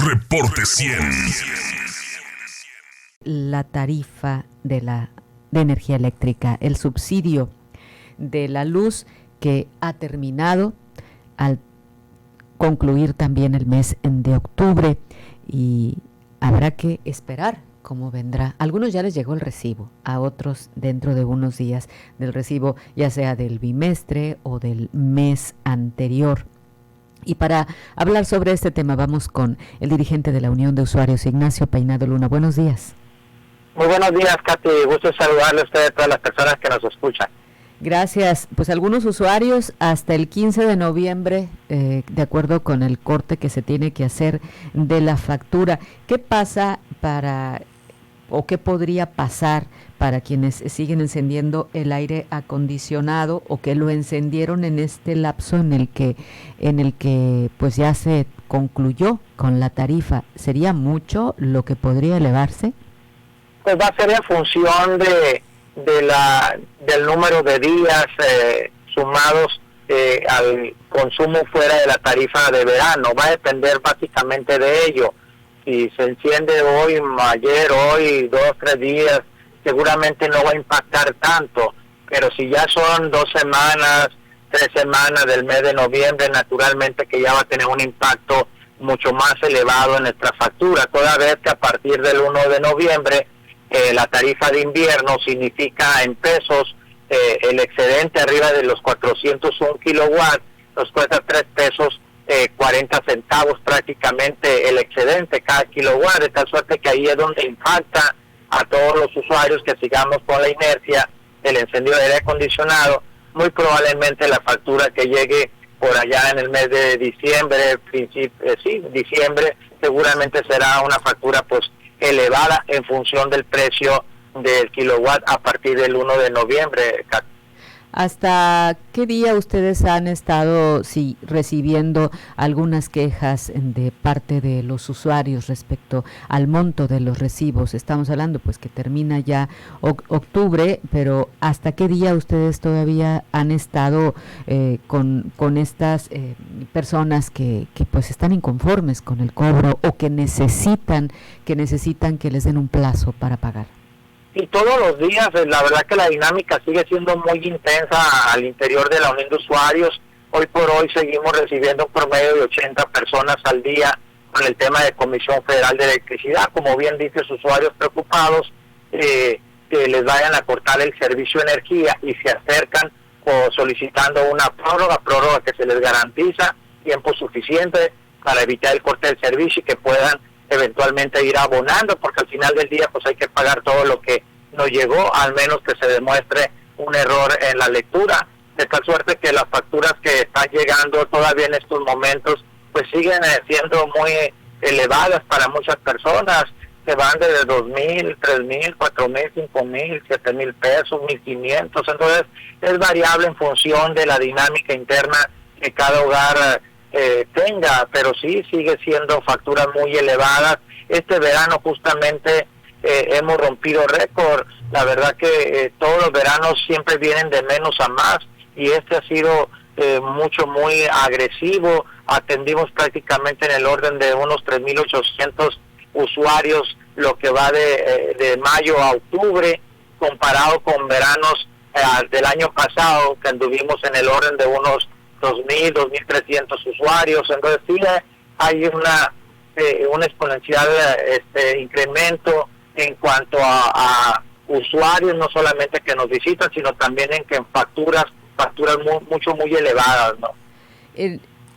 Reporte 100. La tarifa de energía eléctrica, el subsidio de la luz que ha terminado al concluir también el mes de octubre, y habrá que esperar cómo vendrá. A algunos ya les llegó el recibo, a otros dentro de unos días del recibo, ya sea del bimestre o del mes anterior. Y para hablar sobre este tema vamos con el dirigente de la Unión de Usuarios, Ignacio Peinado Luna. Buenos días. Muy buenos días, Katy. Gusto saludarle a usted y a todas las personas que nos escuchan. Gracias. Pues algunos usuarios hasta el 15 de noviembre, de acuerdo con el corte que se tiene que hacer de la factura. ¿Qué pasa o qué podría pasar para quienes siguen encendiendo el aire acondicionado o que lo encendieron en este lapso en el que pues ya se concluyó con la tarifa? ¿Sería mucho lo que podría elevarse? Pues va a ser en función del número de días sumados al consumo fuera de la tarifa de verano. Va a depender básicamente de ello. Si se enciende hoy, ayer, hoy, 2, 3 días, seguramente no va a impactar tanto, pero si ya son 2 semanas, 3 semanas del mes de noviembre, naturalmente que ya va a tener un impacto mucho más elevado en nuestra factura, toda vez que a partir del 1 de noviembre la tarifa de invierno significa en pesos el excedente arriba de los 401 kilowatts, nos cuesta 3 pesos 40 centavos prácticamente el excedente cada kilowatt, de tal suerte que ahí es donde impacta a todos los usuarios que sigamos con la inercia del encendido de aire acondicionado. Muy probablemente la factura que llegue por allá en el mes de diciembre, diciembre, seguramente será una factura pues elevada en función del precio del kilowatt a partir del 1 de noviembre. ¿Hasta qué día ustedes han estado recibiendo algunas quejas de parte de los usuarios respecto al monto de los recibos? Estamos hablando pues que termina ya octubre, pero ¿hasta qué día ustedes todavía han estado con estas personas que pues están inconformes con el cobro o que necesitan que les den un plazo para pagar? Y todos los días, la verdad que la dinámica sigue siendo muy intensa al interior de la Unión de Usuarios. Hoy por hoy seguimos recibiendo un promedio de 80 personas al día con el tema de Comisión Federal de Electricidad. Como bien dices, usuarios preocupados que les vayan a cortar el servicio de energía y se acercan solicitando una prórroga que se les garantiza tiempo suficiente para evitar el corte del servicio y que puedan eventualmente ir abonando, porque al final del día pues hay que pagar todo lo que nos llegó, al menos que se demuestre un error en la lectura, de tal suerte que las facturas que están llegando todavía en estos momentos pues siguen siendo muy elevadas para muchas personas, que van desde 2,000, 3,000, 4,000, 5,000, 7,000 pesos, 1,500, entonces es variable en función de la dinámica interna que cada hogar tenga, pero sí sigue siendo facturas muy elevadas. Este verano justamente hemos rompido récord. La verdad que todos los veranos siempre vienen de menos a más y este ha sido muy agresivo. Atendimos prácticamente en el orden de unos 3,800 usuarios lo que va de mayo a octubre, comparado con veranos del año pasado que anduvimos en el orden de unos 2,000, 2,300 usuarios. Entonces sí hay un exponencial incremento en cuanto a usuarios, no solamente que nos visitan, sino también en que en facturas muy elevadas, ¿no?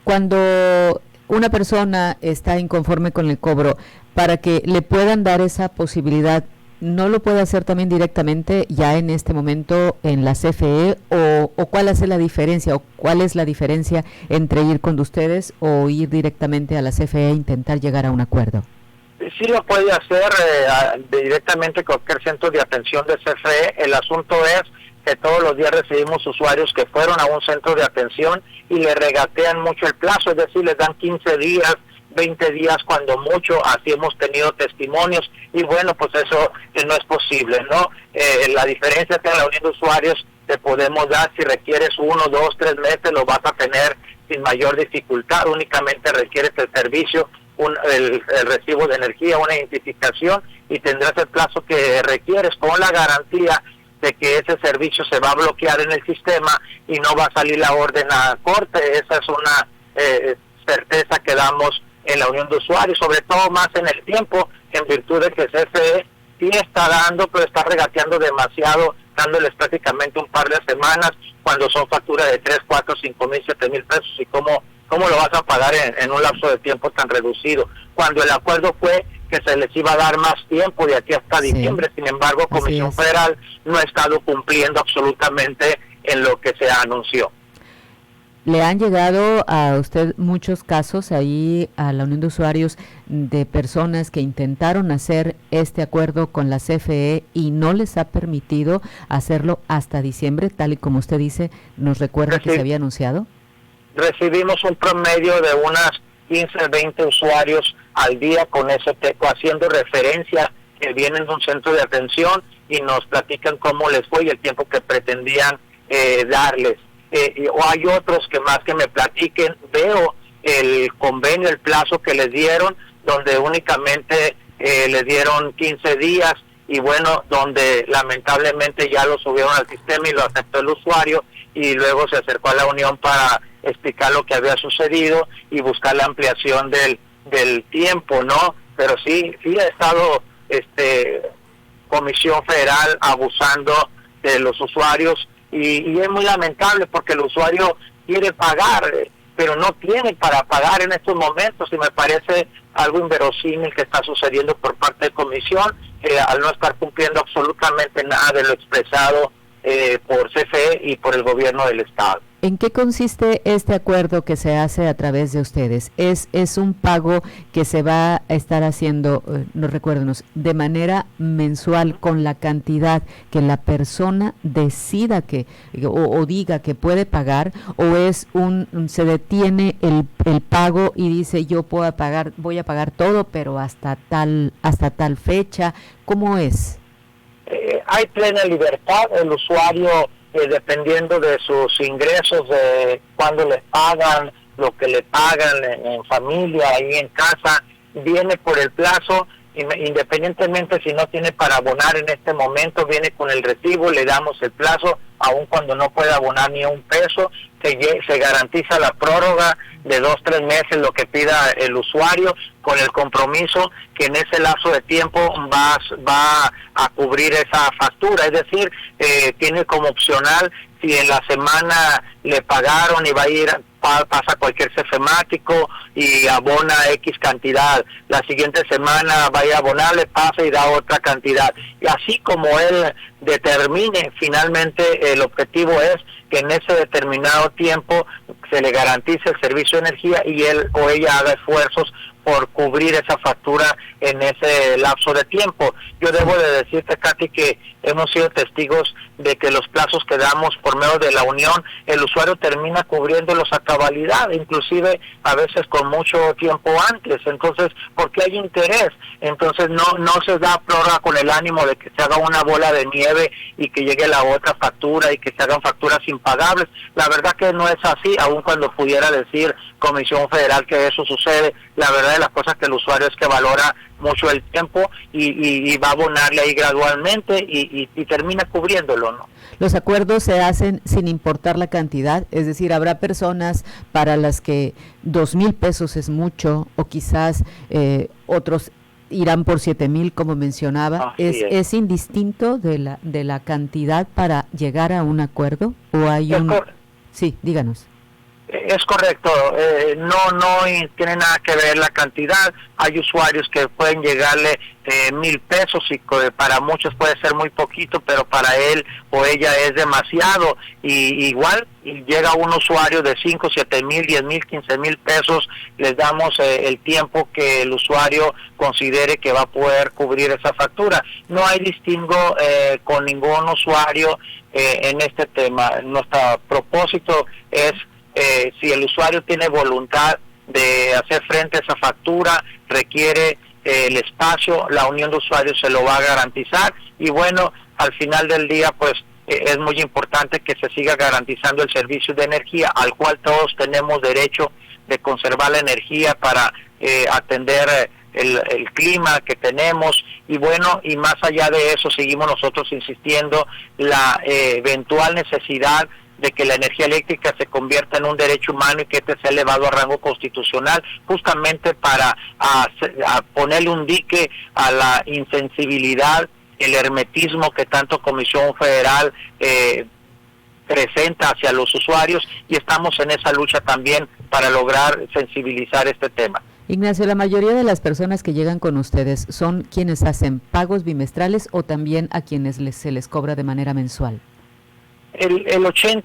Cuando una persona está inconforme con el cobro, para que le puedan dar esa posibilidad, ¿no lo puede hacer también directamente ya en este momento en la CFE o cuál es la diferencia entre ir con ustedes o ir directamente a la CFE e intentar llegar a un acuerdo? Sí lo puede hacer directamente cualquier centro de atención de CFE. El asunto es que todos los días recibimos usuarios que fueron a un centro de atención y le regatean mucho el plazo, es decir, les dan 15 días, 20 días cuando mucho, así hemos tenido testimonios, y bueno, pues eso no es posible, ¿no? La diferencia es que en la Unión de Usuarios te podemos dar, si requieres 1, 2, 3 meses, lo vas a tener sin mayor dificultad, únicamente requieres el servicio el recibo de energía, una identificación, y tendrás el plazo que requieres con la garantía de que ese servicio se va a bloquear en el sistema y no va a salir la orden a corte. Esa es una certeza que damos en la unión de usuarios, sobre todo más en el tiempo, en virtud de que CFE sí está dando, pero está regateando demasiado, dándoles prácticamente un par de semanas cuando son facturas de 3, 4, 5 mil, 7 mil pesos. ¿Y cómo lo vas a pagar en un lapso de tiempo tan reducido? Cuando el acuerdo fue que se les iba a dar más tiempo de aquí hasta diciembre. Sin embargo, Comisión Federal no ha estado cumpliendo absolutamente en lo que se anunció. ¿Le han llegado a usted muchos casos ahí a la Unión de Usuarios de personas que intentaron hacer este acuerdo con la CFE y no les ha permitido hacerlo hasta diciembre, tal y como usted dice, nos recuerda que se había anunciado? Recibimos un promedio de unas 15, 20 usuarios al día con ese teco, haciendo referencia que vienen de un centro de atención y nos platican cómo les fue y el tiempo que pretendían darles. O hay otros que más que me platiquen, veo el convenio, el plazo que les dieron, donde únicamente les dieron 15 días y bueno, donde lamentablemente ya lo subieron al sistema y lo aceptó el usuario y luego se acercó a la unión para explicar lo que había sucedido y buscar la ampliación del tiempo, ¿no? Pero sí ha estado Comisión Federal abusando de los usuarios y es muy lamentable porque el usuario quiere pagar, pero no tiene para pagar en estos momentos y me parece algo inverosímil que está sucediendo por parte de Comisión al no estar cumpliendo absolutamente nada de lo expresado por CFE y por el gobierno del Estado. ¿En qué consiste este acuerdo que se hace a través de ustedes? ¿Es un pago que se va a estar haciendo, recuérdenos, de manera mensual con la cantidad que la persona decida que o diga que puede pagar, o es se detiene el pago y dice yo voy a pagar todo, pero hasta tal fecha? ¿Cómo es? Hay plena libertad, el usuario dependiendo de sus ingresos, de cuándo les pagan, lo que le pagan en familia, ahí en casa, viene por el plazo, independientemente si no tiene para abonar en este momento, viene con el recibo, le damos el plazo, aun cuando no puede abonar ni un peso, se garantiza la prórroga de 2-3 meses, lo que pida el usuario, con el compromiso que en ese lapso de tiempo va a cubrir esa factura, es decir, tiene como opcional, si en la semana le pagaron y va a ir, pasa cualquier cefemático y abona X cantidad, la siguiente semana va a ir a abonarle, pasa y da otra cantidad, y así como él determine, finalmente el objetivo es que en ese determinado tiempo se le garantice el servicio de energía y él o ella haga esfuerzos por cubrir esa factura en ese lapso de tiempo. Yo debo de decirte, Katy, que hemos sido testigos de que los plazos que damos por medio de la unión, el usuario termina cubriéndolos a cabalidad, inclusive a veces con mucho tiempo antes, entonces, porque hay interés, entonces no se da prórroga con el ánimo de que se haga una bola de nieve y que llegue la otra factura y que se hagan facturas impagables. La verdad que no es así, aun cuando pudiera decir Comisión Federal que eso sucede. La verdad de las cosas que el usuario es que valora mucho el tiempo y va a abonarle ahí gradualmente y termina cubriéndolo, ¿no? Los acuerdos se hacen sin importar la cantidad, es decir, habrá personas para las que 2,000 pesos es mucho, o quizás otros irán por 7,000, como mencionaba. ¿Es indistinto de la cantidad para llegar a un acuerdo? ¿O hay Sí, díganos. Es correcto, no tiene nada que ver la cantidad. Hay usuarios que pueden llegarle 1,000 pesos y para muchos puede ser muy poquito, pero para él o ella es demasiado. Y igual llega un usuario de 5, 7,000, 10,000, 15,000 pesos, les damos el tiempo que el usuario considere que va a poder cubrir esa factura. No hay distingo con ningún usuario en este tema. Nuestro propósito es si el usuario tiene voluntad de hacer frente a esa factura, requiere el espacio, la unión de usuarios se lo va a garantizar y bueno, al final del día pues es muy importante que se siga garantizando el servicio de energía al cual todos tenemos derecho de conservar la energía para atender el clima que tenemos, y bueno, y más allá de eso seguimos nosotros insistiendo la eventual necesidad de que la energía eléctrica se convierta en un derecho humano y que este sea elevado a rango constitucional, justamente para a ponerle un dique a la insensibilidad, el hermetismo que tanto Comisión Federal presenta hacia los usuarios, y estamos en esa lucha también para lograr sensibilizar este tema. Ignacio, la mayoría de las personas que llegan con ustedes son quienes hacen pagos bimestrales o también a quienes se les cobra de manera mensual. El 80%,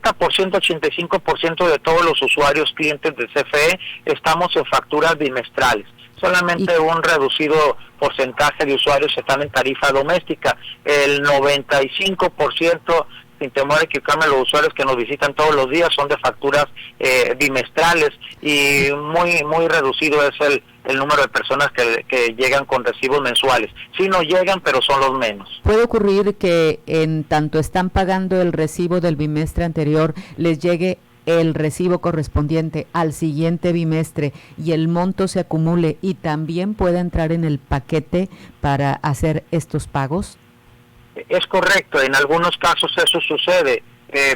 85% de todos los usuarios clientes de CFE estamos en facturas bimestrales. Solamente un reducido porcentaje de usuarios están en tarifa doméstica. El 95%, sin temor a equivocarme, los usuarios que nos visitan todos los días son de facturas bimestrales, y muy reducido es el número de personas que llegan con recibos mensuales. Sí nos llegan, pero son los menos. ¿Puede ocurrir que en tanto están pagando el recibo del bimestre anterior, les llegue el recibo correspondiente al siguiente bimestre y el monto se acumule y también pueda entrar en el paquete para hacer estos pagos? Es correcto, en algunos casos eso sucede.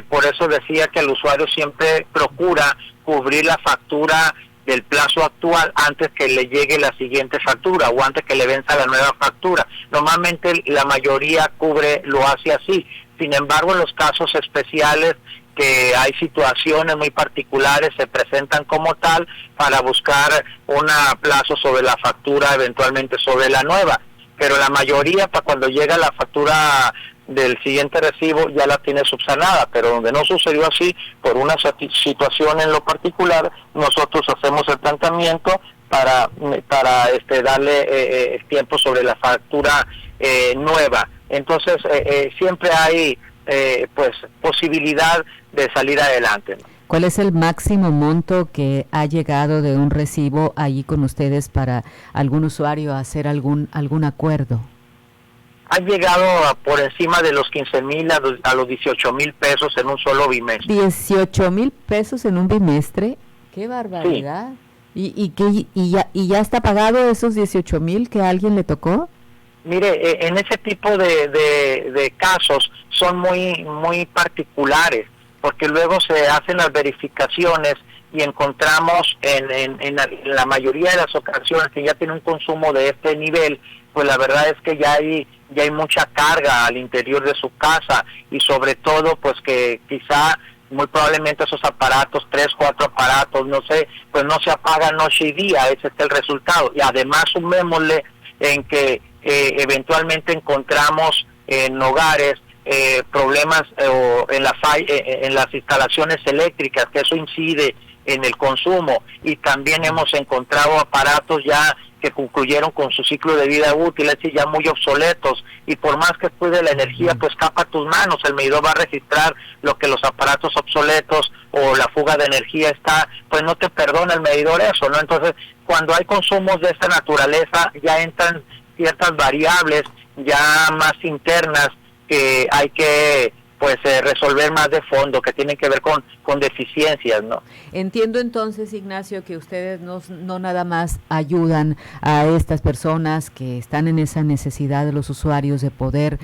Por eso decía que el usuario siempre procura cubrir la factura del plazo actual antes que le llegue la siguiente factura o antes que le venza la nueva factura. Normalmente la mayoría lo hace así. Sin embargo, en los casos especiales, que hay situaciones muy particulares, se presentan como tal para buscar un plazo sobre la factura, eventualmente sobre la nueva. Pero la mayoría, para cuando llega la factura del siguiente recibo, ya la tiene subsanada. Pero donde no sucedió así, por una situación en lo particular, nosotros hacemos el planteamiento para darle tiempo sobre la factura nueva. Entonces, siempre hay posibilidad de salir adelante, ¿no? ¿Cuál es el máximo monto que ha llegado de un recibo allí con ustedes para algún usuario a hacer algún acuerdo? Ha llegado por encima de los 15,000 a los 18,000 pesos en un solo bimestre. 18,000 pesos en un bimestre, qué barbaridad. Sí. ¿Y ya está pagado esos 18,000 que a alguien le tocó? Mire, en ese tipo de casos son muy particulares, porque luego se hacen las verificaciones y encontramos en la mayoría de las ocasiones que ya tiene un consumo de este nivel, pues la verdad es que ya hay mucha carga al interior de su casa, y sobre todo pues que quizá muy probablemente esos aparatos, 3, 4 aparatos, no sé, pues no se apagan noche y día. Ese es el resultado. Y además sumémosle en que eventualmente encontramos en hogares problemas en las instalaciones eléctricas, que eso incide en el consumo, y también hemos encontrado aparatos ya que concluyeron con su ciclo de vida útil, es decir, ya muy obsoletos, y por más que cuide la energía, pues escapa a tus manos. El medidor va a registrar lo que los aparatos obsoletos o la fuga de energía está, pues no te perdona el medidor eso, ¿no? Entonces, cuando hay consumos de esta naturaleza, ya entran ciertas variables ya más internas que hay que resolver más de fondo, que tienen que ver con deficiencias, ¿no? Entiendo entonces, Ignacio, que ustedes no nada más ayudan a estas personas que están en esa necesidad de los usuarios de poder,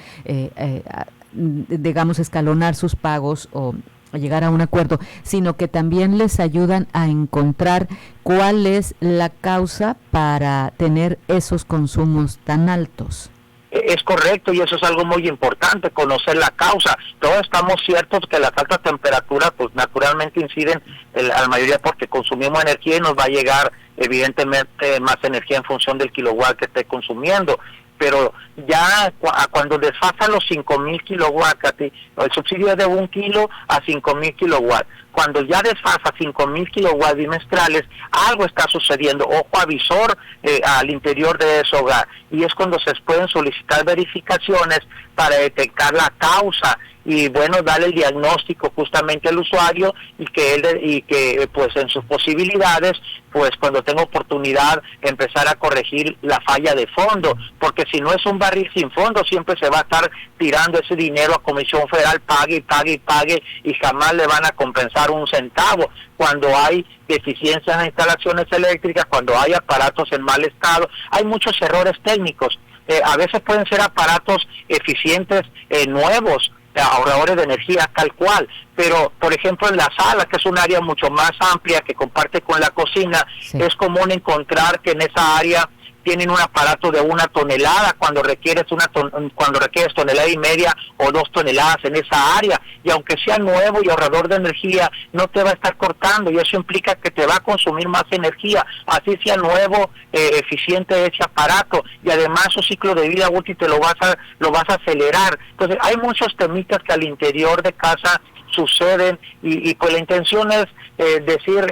digamos, escalonar sus pagos o llegar a un acuerdo, sino que también les ayudan a encontrar cuál es la causa para tener esos consumos tan altos. Es correcto, y eso es algo muy importante, conocer la causa. Todos estamos ciertos que las altas temperaturas pues naturalmente inciden a la mayoría porque consumimos energía y nos va a llegar evidentemente más energía en función del kilowatt que esté consumiendo. Pero ya cuando desfasa los 5,000 kilowatts, el subsidio es de 1 kilo a 5,000 kilowatts. Cuando ya desfasa 5,000 kilowatts bimestrales, algo está sucediendo. Ojo avisor al interior de ese hogar. Y es cuando se pueden solicitar verificaciones para detectar la causa y bueno, darle el diagnóstico justamente al usuario y que pues en sus posibilidades, pues cuando tenga oportunidad empezar a corregir la falla de fondo, porque si no es un barril sin fondo, siempre se va a estar tirando ese dinero a Comisión Federal, pague y jamás le van a compensar pagar un centavo. Cuando hay deficiencias en instalaciones eléctricas, cuando hay aparatos en mal estado, hay muchos errores técnicos. A veces pueden ser aparatos eficientes, nuevos, ahorradores de energía tal cual, pero por ejemplo en la sala, que es un área mucho más amplia que comparte con la cocina, sí, es común encontrar que en esa área tienen un aparato de 1 tonelada cuando requieres tonelada y media o 2 toneladas en esa área, y aunque sea nuevo y ahorrador de energía, no te va a estar cortando, y eso implica que te va a consumir más energía, así sea nuevo, eficiente ese aparato, y además su ciclo de vida útil te lo vas a acelerar. Entonces hay muchos temitas que al interior de casa suceden, y pues la intención es decir,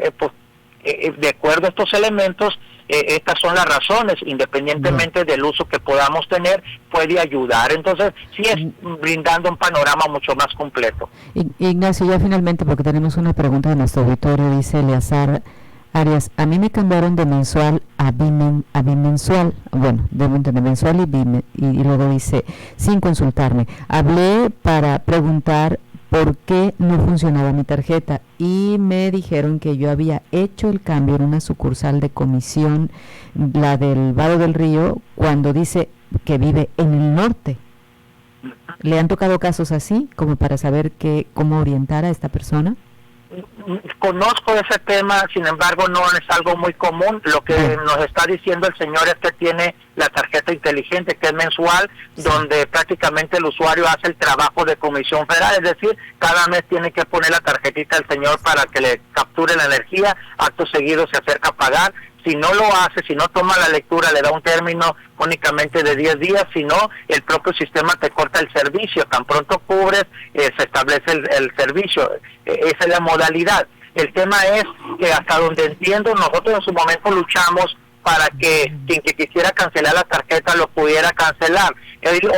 de acuerdo a estos elementos, estas son las razones, independientemente del uso que podamos tener, puede ayudar. Entonces, sí es brindando un panorama mucho más completo. Ignacio, ya finalmente, porque tenemos una pregunta de nuestro auditorio, dice Eleazar Arias, a mí me cambiaron de mensual a bimensual, bueno, debo entender mensual y luego dice, sin consultarme, hablé para preguntar por qué no funcionaba mi tarjeta y me dijeron que yo había hecho el cambio en una sucursal de comisión, la del Vado del Río, cuando dice que vive en el norte. ¿Le han tocado casos así, como para saber cómo orientar a esta persona? Conozco ese tema, sin embargo no es algo muy común. Lo que nos está diciendo el señor es que tiene la tarjeta inteligente, que es mensual, donde prácticamente el usuario hace el trabajo de Comisión Federal, es decir, cada mes tiene que poner la tarjetita del señor para que le capture la energía, acto seguido se acerca a pagar. Si no lo hace, si no toma la lectura, le da un término únicamente de 10 días, si no, el propio sistema te corta el servicio. Tan pronto cubres, se establece el servicio. Esa es la modalidad. El tema es que hasta donde entiendo, nosotros en su momento luchamos para que quien que quisiera cancelar la tarjeta lo pudiera cancelar.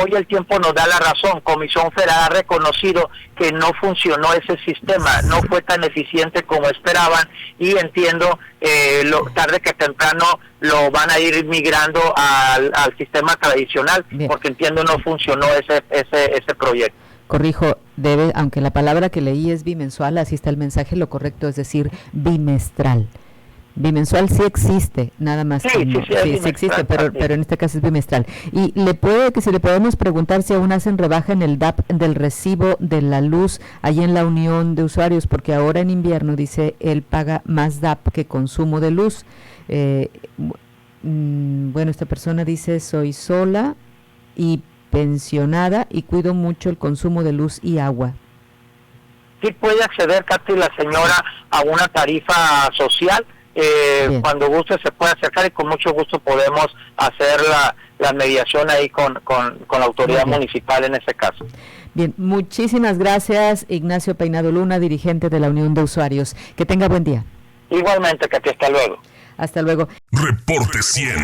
Hoy el tiempo nos da la razón. Comisión Federal ha reconocido que no funcionó ese sistema, no fue tan eficiente como esperaban, y entiendo tarde que temprano lo van a ir migrando al sistema tradicional. Bien. Porque entiendo no funcionó ese proyecto. Corrijo, aunque la palabra que leí es bimensual, así está el mensaje, lo correcto es decir bimestral. Bimensual sí existe, nada más. Sí existe, pero en este caso es bimestral. Y le podemos preguntar si aún hacen rebaja en el DAP del recibo de la luz ahí en la unión de usuarios, porque ahora en invierno, dice, él paga más DAP que consumo de luz. Bueno, esta persona dice, soy sola y pensionada y cuido mucho el consumo de luz y agua. Sí puede acceder, Katy, la señora, a una tarifa social. Cuando guste se puede acercar y con mucho gusto podemos hacer la mediación ahí con la autoridad municipal en ese caso. Bien, muchísimas gracias, Ignacio Peinado Luna, dirigente de la Unión de Usuarios. Que tenga buen día. Igualmente, Katy, hasta luego. Hasta luego. Reporte 100.